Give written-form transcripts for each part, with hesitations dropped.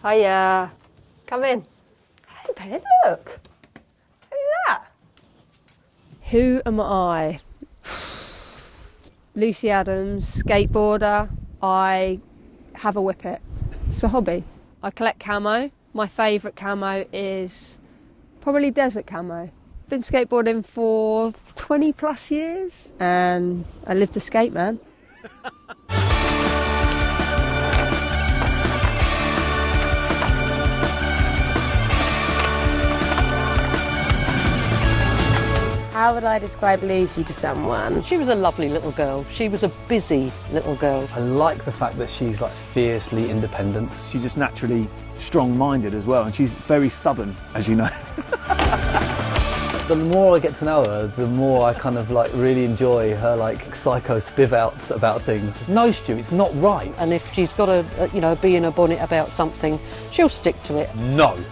Hiya. Come in. Hey, Ben, look. Who's that? Who am I? Lucy Adams, skateboarder. I have a whippet. It's a hobby. I collect camo. My favourite camo is probably desert camo. Been skateboarding for 20 plus years and I live to skate, man. How would I describe Lucy to someone? She was a lovely little girl. She was a busy little girl. I like the fact that she's like fiercely independent. She's just naturally strong-minded as well, and she's very stubborn, as you know. The more I get to know her, the more I kind of like really enjoy her like psycho spiv-outs about things. No, Stu, it's not right. And if she's got a bee in her bonnet about something, she'll stick to it. No.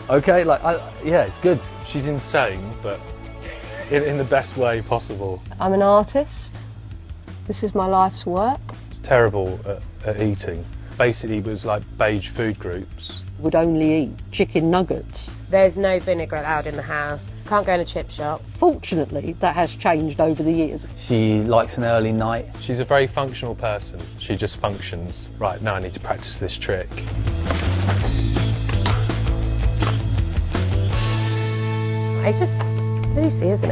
Okay, yeah, it's good. She's insane, but in the best way possible. I'm an artist. This is my life's work. It's terrible at eating. Basically, it was like beige food groups. Would only eat chicken nuggets. There's no vinegar allowed in the house. Can't go in a chip shop. Fortunately, that has changed over the years. She likes an early night. She's a very functional person. She just functions. Right, now I need to practice this trick. It's just Lucy, isn't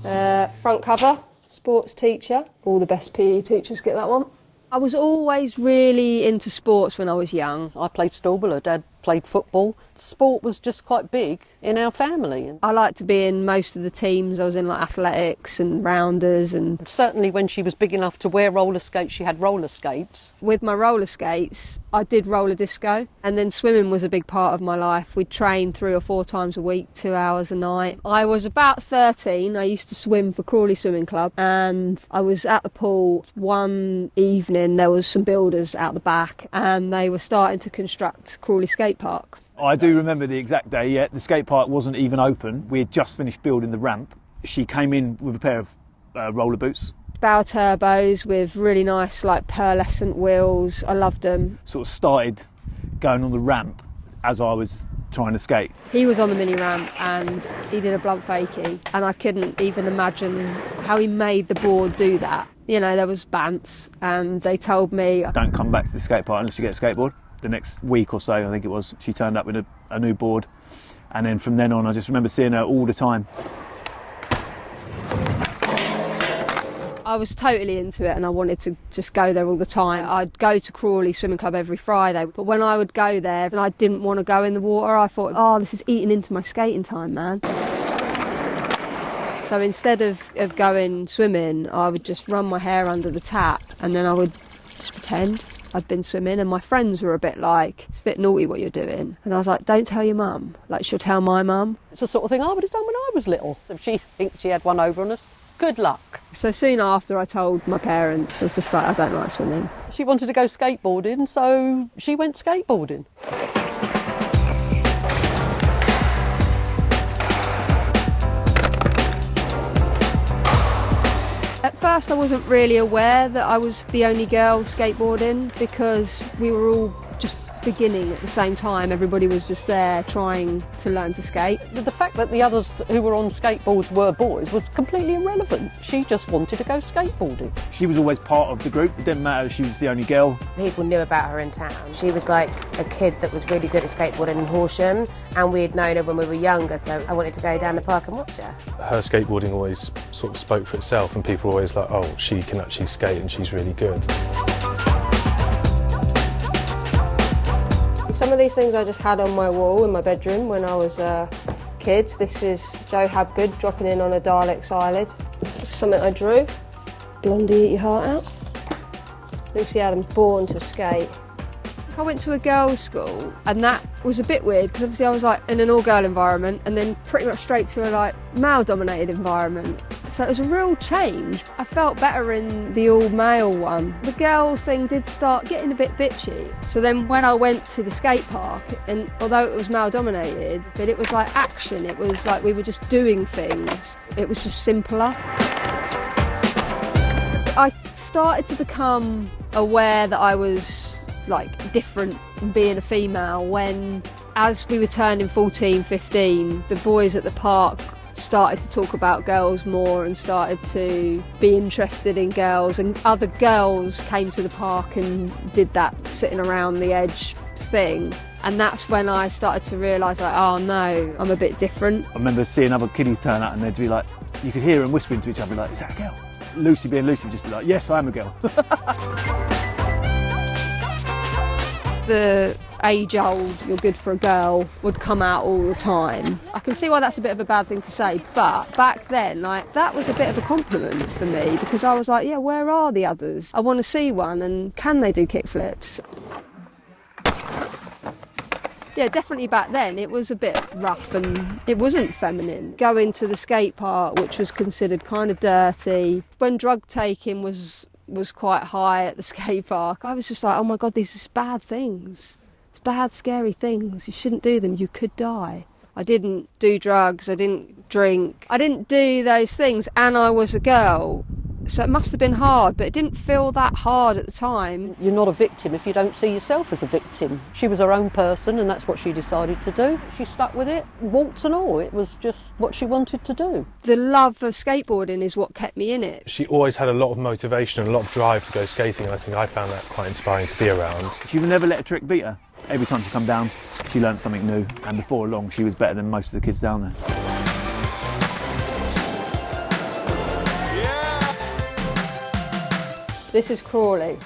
it? Front cover, sports teacher. All the best PE teachers get that one. I was always really into sports when I was young. I played stallball, her dad played football. Sport was just quite big in our family. I liked to be in most of the teams. I was in like athletics and rounders and... Certainly when she was big enough to wear roller skates, she had roller skates. With my roller skates, I did roller disco, and then swimming was a big part of my life. We'd train 3 or 4 times a week, 2 hours a night. I was about 13. I used to swim for Crawley Swimming Club, and I was at the pool one evening. There was some builders out the back, and they were starting to construct Crawley Skate Park. I do remember the exact day, yeah. The skate park wasn't even open. We had just finished building the ramp. She came in with a pair of roller boots. Bow turbos with really nice like pearlescent wheels. I loved them. Sort of started going on the ramp as I was trying to skate. He was on the mini ramp and he did a blunt fakie, and I couldn't even imagine how he made the board do that. You know, there was bants, and they told me, don't come back to the skate park unless you get a skateboard. The next week or so, I think it was, she turned up with a new board, and then from then on I just remember seeing her all the time. I was totally into it and I wanted to just go there all the time. I'd go to Crawley Swimming Club every Friday, but when I would go there and I didn't want to go in the water, I thought, oh, this is eating into my skating time, man. So instead of going swimming, I would just run my hair under the tap, and then I would just pretend I'd been swimming, and my friends were a bit like, it's a bit naughty what you're doing. And I was like, don't tell your mum. Like, she'll tell my mum. It's the sort of thing I would have done when I was little. If she thinks she had one over on us, good luck. So soon after I told my parents, I was just like, I don't like swimming. She wanted to go skateboarding, so she went skateboarding. At first I wasn't really aware that I was the only girl skateboarding, because we were all just beginning at the same time. Everybody was just there trying to learn to skate. The fact that the others who were on skateboards were boys was completely irrelevant. She just wanted to go skateboarding. She was always part of the group. It didn't matter if she was the only girl. People knew about her in town. She was like a kid that was really good at skateboarding in Horsham, and we had known her when we were younger, so I wanted to go down the park and watch her. Her skateboarding always sort of spoke for itself, and people were always like, oh, she can actually skate and she's really good. Some of these things I just had on my wall in my bedroom when I was a kid. This is Joe Habgood dropping in on a Dalek's eyelid. This is something I drew. Blondie, eat your heart out. Lucy Adams, born to skate. I went to a girls' school, and that was a bit weird because obviously I was like in an all-girl environment and then pretty much straight to a like male-dominated environment. So it was a real change. I felt better in the all-male one. The girl thing did start getting a bit bitchy. So then when I went to the skate park, and although it was male-dominated, but it was like action. It was like we were just doing things. It was just simpler. I started to become aware that I was like different from being a female when, as we were turning 14, 15, the boys at the park started to talk about girls more and started to be interested in girls, and other girls came to the park and did that sitting around the edge thing. And that's when I started to realise, like, oh no, I'm a bit different. I remember seeing other kiddies turn out and they'd be like, you could hear them whispering to each other, like, is that a girl? Lucy being Lucy would just be like, yes, I am a girl. The age-old, you're good for a girl, would come out all the time. I can see why that's a bit of a bad thing to say, but back then, like, that was a bit of a compliment for me, because I was like, yeah, where are the others? I want to see one, and can they do kickflips? Yeah, definitely back then it was a bit rough and it wasn't feminine. Going to the skate park, which was considered kind of dirty. When drug taking was quite high at the skate park, I was just like, oh my God, these are bad things. It's bad, scary things. You shouldn't do them. You could die. I didn't do drugs. I didn't drink. I didn't do those things, and I was a girl. So it must have been hard, but it didn't feel that hard at the time. You're not a victim if you don't see yourself as a victim. She was her own person and that's what she decided to do. She stuck with it, warts and all. It was just what she wanted to do. The love of skateboarding is what kept me in it. She always had a lot of motivation and a lot of drive to go skating, and I think I found that quite inspiring to be around. She would never let a trick beat her. Every time she come down, she learnt something new, and before long she was better than most of the kids down there. This is Crawley.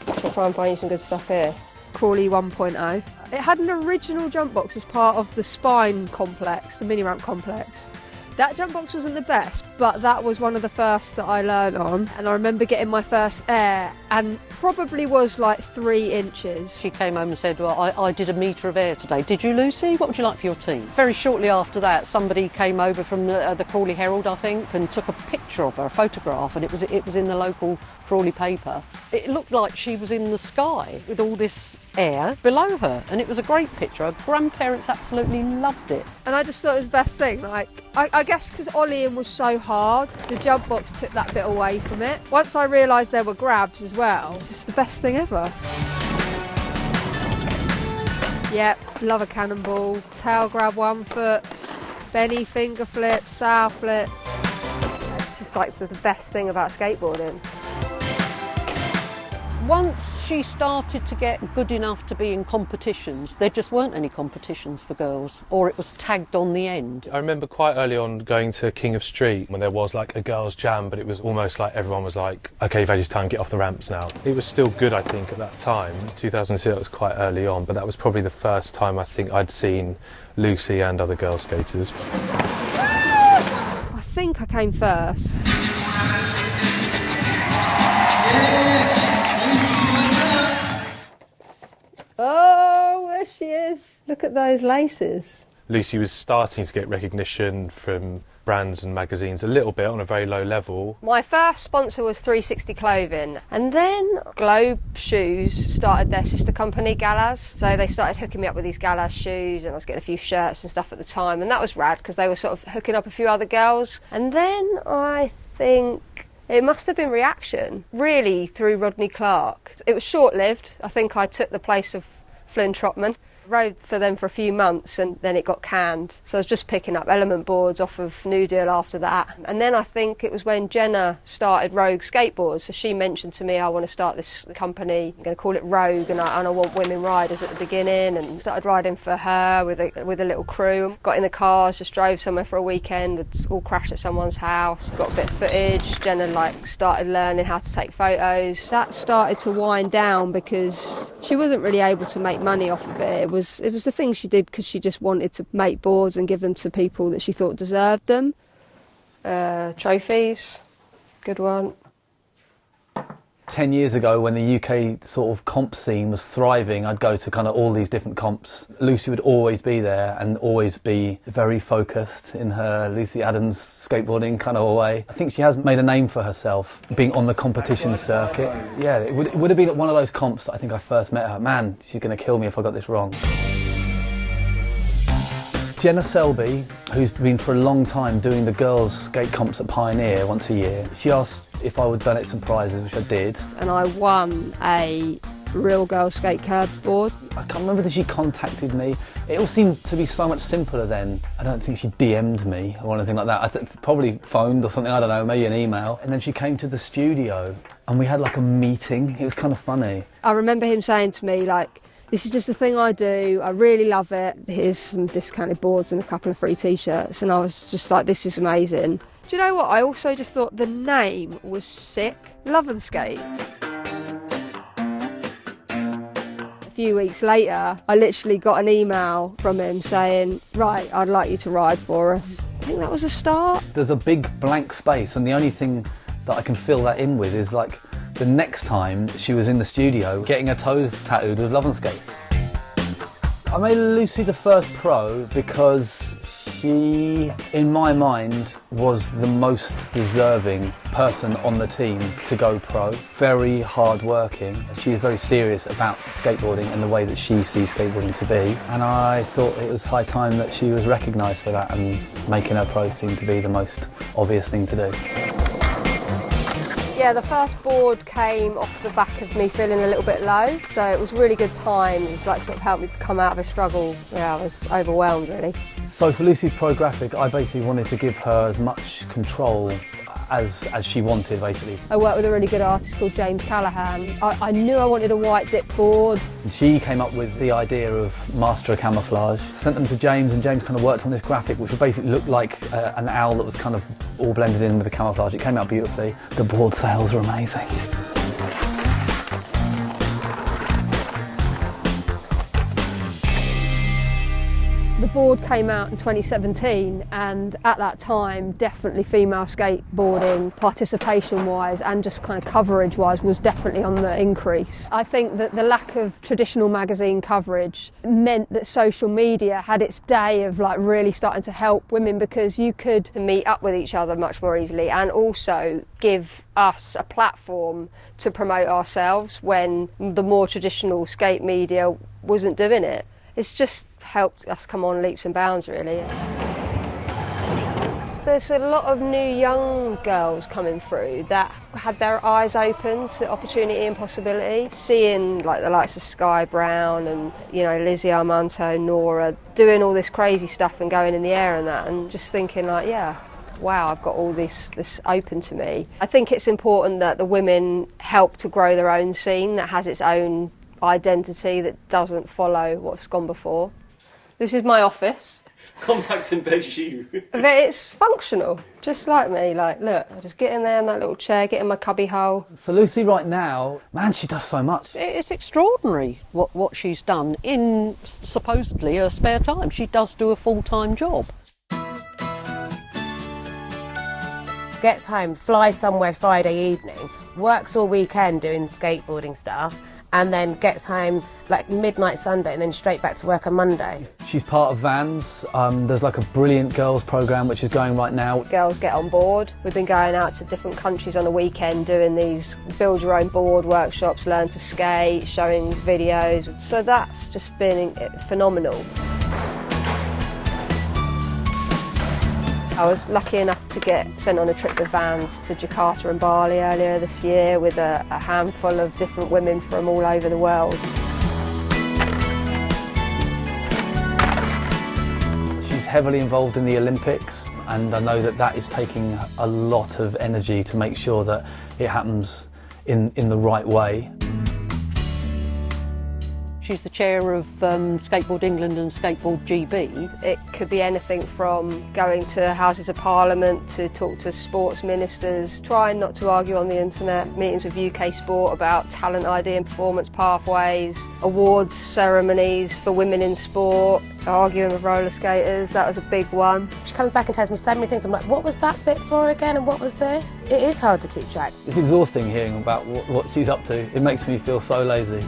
I'll try and find you some good stuff here. Crawley 1.0. It had an original jump box as part of the spine complex, the mini ramp complex. That jump box wasn't the best, but that was one of the first that I learned on. And I remember getting my first air, and probably was like 3 inches. She came home and said, well, I did a metre of air today. Did you, Lucy? What would you like for your tea? Very shortly after that, somebody came over from the Crawley Herald, I think, and took a picture of her, a photograph, and it was in the local Crawley paper. It looked like she was in the sky with all this air below her, and it was a great picture. Her grandparents absolutely loved it. And I just thought it was the best thing. Like, I guess because ollieing was so hard, the jump box took that bit away from it. Once I realised there were grabs as well, it's just the best thing ever. Yep, love a cannonball, tail grab 1 foot, Benny finger flip, sow flip. It's just like the best thing about skateboarding. Once she started to get good enough to be in competitions, there just weren't any competitions for girls, or it was tagged on the end. I remember quite early on going to King of Street when there was like a girls' jam, but it was almost like everyone was like, OK, Veggie's time, get off the ramps now. It was still good, I think, at that time. 2002, that was quite early on, but that was probably the first time I think I'd seen Lucy and other girl skaters. I think I came first. Oh, there she is. Look at those laces. Lucy was starting to get recognition from brands and magazines a little bit on a very low level. My first sponsor was 360 Clothing, and then Globe Shoes started their sister company, Galas. So they started hooking me up with these Galas shoes, and I was getting a few shirts and stuff at the time, and that was rad because they were sort of hooking up a few other girls. And then I think it must have been Reaction, really, through Rodney Clark. It was short-lived. I think I took the place of Flynn Trotman. Rode for them for a few months and then it got canned. So I was just picking up element boards off of New Deal after that. And then I think it was when Jenna started Rogue Skateboards. So she mentioned to me, I want to start this company. I'm going to call it Rogue, and I want women riders at the beginning. And started riding for her with a little crew. Got in the cars, just drove somewhere for a weekend. We'd all crash at someone's house. Got a bit of footage. Jenna started learning how to take photos. That started to wind down because she wasn't really able to make money off of it. It was the thing she did because she just wanted to make boards and give them to people that she thought deserved them. Trophies, good one. 10 years ago, when the UK sort of comp scene was thriving, I'd go to kind of all these different comps. Lucy would always be there and always be very focused in her Lucy Adams skateboarding kind of way. I think she has made a name for herself being on the competition circuit. Yeah, it would have been at one of those comps that I think I first met her. Man, she's going to kill me if I got this wrong. Jenna Selby, who's been for a long time doing the girls' skate comps at Pioneer once a year, she asked if I would donate some prizes, which I did. And I won a real girls skate curbs board. I can't remember that she contacted me. It all seemed to be so much simpler then. I don't think she DM'd me or anything like that. I probably phoned or something, I don't know, maybe an email. And then she came to the studio and we had like a meeting. It was kind of funny. I remember him saying to me, like, this is just a thing I do, I really love it. Here's some discounted boards and a couple of free t-shirts. And I was just like, this is amazing. Do you know what? I also just thought the name was sick. Lovenskate. A few weeks later, I literally got an email from him saying, right, I'd like you to ride for us. I think that was a start. There's a big blank space and the only thing that I can fill that in with is like the next time she was in the studio getting her toes tattooed with Lovenskate. I made Lucy the first pro because she, in my mind, was the most deserving person on the team to go pro. Very hard working. She's very serious about skateboarding and the way that she sees skateboarding to be. And I thought it was high time that she was recognised for that, and making her pro seemed to be the most obvious thing to do. Yeah, the first board came off the back of me feeling a little bit low, so it was a really good time. It was like sort of helped me come out of a struggle. Yeah, I was overwhelmed really. So for Lucy's pro graphic, I basically wanted to give her as much control as she wanted, basically. I worked with a really good artist called James Callahan. I knew I wanted a white dip board. And she came up with the idea of Master of Camouflage, sent them to James, and James kind of worked on this graphic which would basically look like an owl that was kind of all blended in with the camouflage. It came out beautifully. The board sales were amazing. The board came out in 2017, and at that time definitely female skateboarding participation wise and just kind of coverage wise was definitely on the increase. I think that the lack of traditional magazine coverage meant that social media had its day of like really starting to help women, because you could meet up with each other much more easily and also give us a platform to promote ourselves when the more traditional skate media wasn't doing it. It's just helped us come on leaps and bounds, really. There's a lot of new young girls coming through that had their eyes open to opportunity and possibility. Seeing like the likes of Sky Brown and, you know, Lizzie Armanto, Nora, doing all this crazy stuff and going in the air and that, and just thinking like, yeah, wow, I've got all this open to me. I think it's important that the women help to grow their own scene that has its own identity, that doesn't follow what's gone before. This is my office. Compact and bijou. But it's functional, just like me. Like, look, I just get in there in that little chair, get in my cubby hole. For Lucy right now, man, she does so much. It's extraordinary what she's done in supposedly her spare time. She does do a full-time job. Gets home, flies somewhere Friday evening, works all weekend doing skateboarding stuff, and then gets home like midnight Sunday and then straight back to work on Monday. She's part of Vans. There's like a brilliant girls programme which is going right now. Girls get on board. We've been going out to different countries on a weekend doing these build your own board workshops, learn to skate, showing videos. So that's just been phenomenal. I was lucky enough to get sent on a trip with Vans to Jakarta and Bali earlier this year with a handful of different women from all over the world. She's heavily involved in the Olympics, and I know that that is taking a lot of energy to make sure that it happens in the right way. She's the chair of Skateboard England and Skateboard GB. It could be anything from going to Houses of Parliament to talk to sports ministers, trying not to argue on the internet, meetings with UK Sport about talent ID and performance pathways, awards ceremonies for women in sport, arguing with roller skaters, that was a big one. She comes back and tells me so many things. I'm like, what was that bit for again and what was this? It is hard to keep track. It's exhausting hearing about what she's up to. It makes me feel so lazy.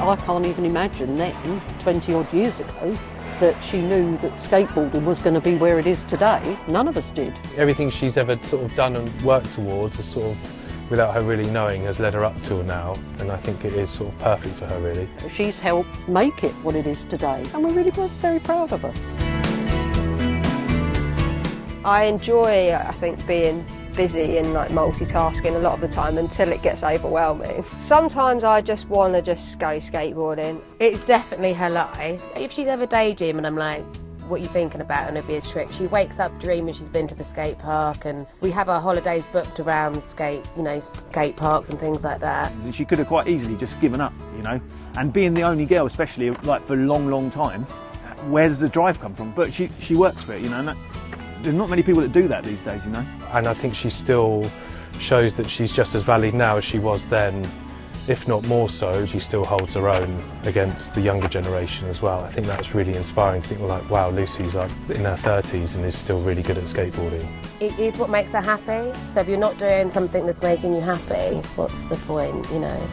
I can't even imagine then, 20 odd years ago, that she knew that skateboarding was going to be where it is today. None of us did. Everything she's ever sort of done and worked towards is sort of, without her really knowing, has led her up till now, and I think it is sort of perfect for her really. She's helped make it what it is today, and we're really very proud of her. I enjoy, I think, being busy and like multitasking a lot of the time until it gets overwhelming. Sometimes I just want to just go skateboarding. It's definitely her life. If she's ever daydreaming, I'm like, what are you thinking about? And it'd be a trick. She wakes up dreaming she's been to the skate park, and we have our holidays booked around skate parks and things like that. She could have quite easily just given up, you know, and being the only girl, especially like for a long time, where does the drive come from? But she works for it, you know, and there's not many people that do that these days, you know. And I think she still shows that she's just as valid now as she was then, if not more so. She still holds her own against the younger generation as well. I think that's really inspiring to think, like, wow, Lucy's like in her 30s and is still really good at skateboarding. It is what makes her happy. So if you're not doing something that's making you happy, what's the point, you know?